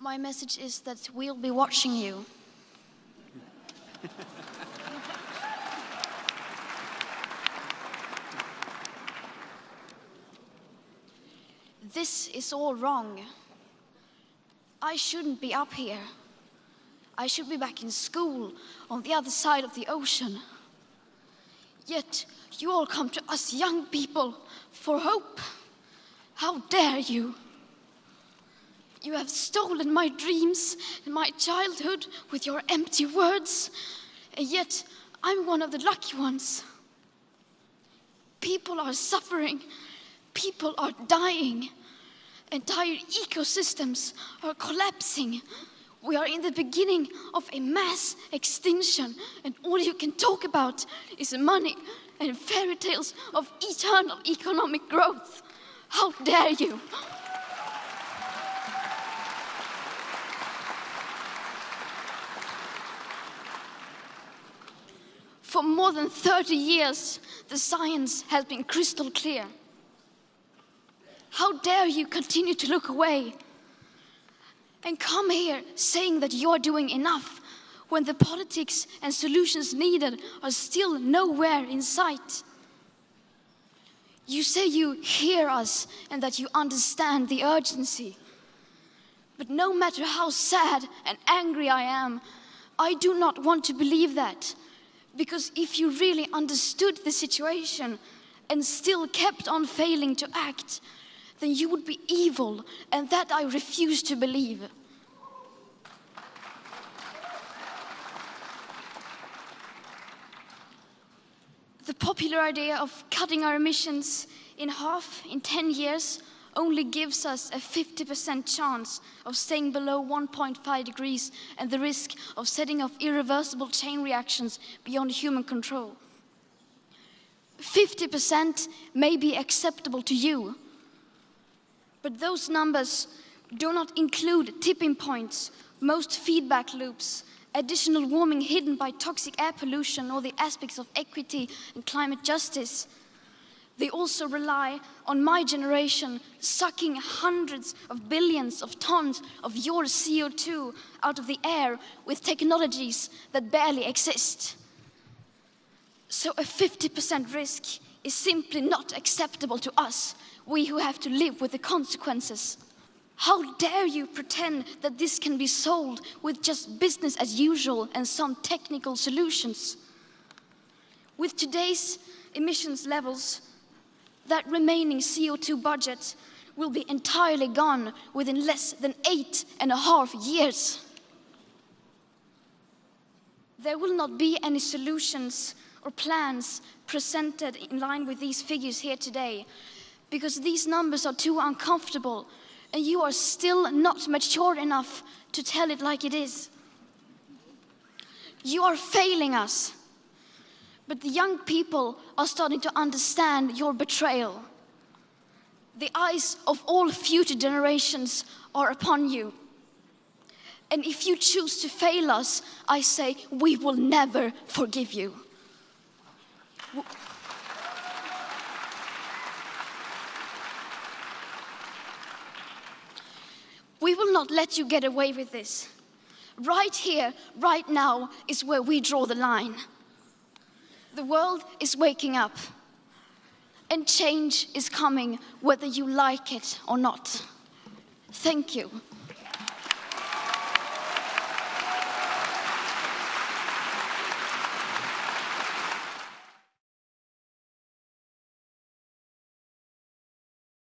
My message is that we'll be watching you. This is all wrong. I shouldn't be up here. I should be back in school on the other side of the ocean. Yet you all come to us young people for hope. How dare you? You have stolen my dreams and my childhood with your empty words, and yet I'm one of the lucky ones. People are suffering, people are dying, entire ecosystems are collapsing. We are in the beginning of a mass extinction, and all you can talk about is money and fairy tales of eternal economic growth. How dare you? For more than 30 years, the science has been crystal clear. How dare you continue to look away and come here saying that you're doing enough when the politics and solutions needed are still nowhere in sight? You say you hear us and that you understand the urgency. But no matter how sad and angry I am, I do not want to believe that. Because if you really understood the situation and still kept on failing to act, then you would be evil, and that I refuse to believe. The popular idea of cutting our emissions in half in 10 years only gives us a 50% chance of staying below 1.5 degrees and the risk of setting off irreversible chain reactions beyond human control. 50% may be acceptable to you, but those numbers do not include tipping points, most feedback loops, additional warming hidden by toxic air pollution, or the aspects of equity and climate justice. They also rely on my generation sucking hundreds of billions of tons of your CO2 out of the air with technologies that barely exist. So a 50% risk is simply not acceptable to us, we who have to live with the consequences. How dare you pretend that this can be solved with just business as usual and some technical solutions? With today's emissions levels, that remaining CO2 budget will be entirely gone within less than 8.5 years. There will not be any solutions or plans presented in line with these figures here today, because these numbers are too uncomfortable and you are still not mature enough to tell it like it is. You are failing us. But the young people are starting to understand your betrayal. The eyes of all future generations are upon you. And if you choose to fail us, I say we will never forgive you. We will not let you get away with this. Right here, right now, is where we draw the line. The world is waking up, and change is coming whether you like it or not. Thank you.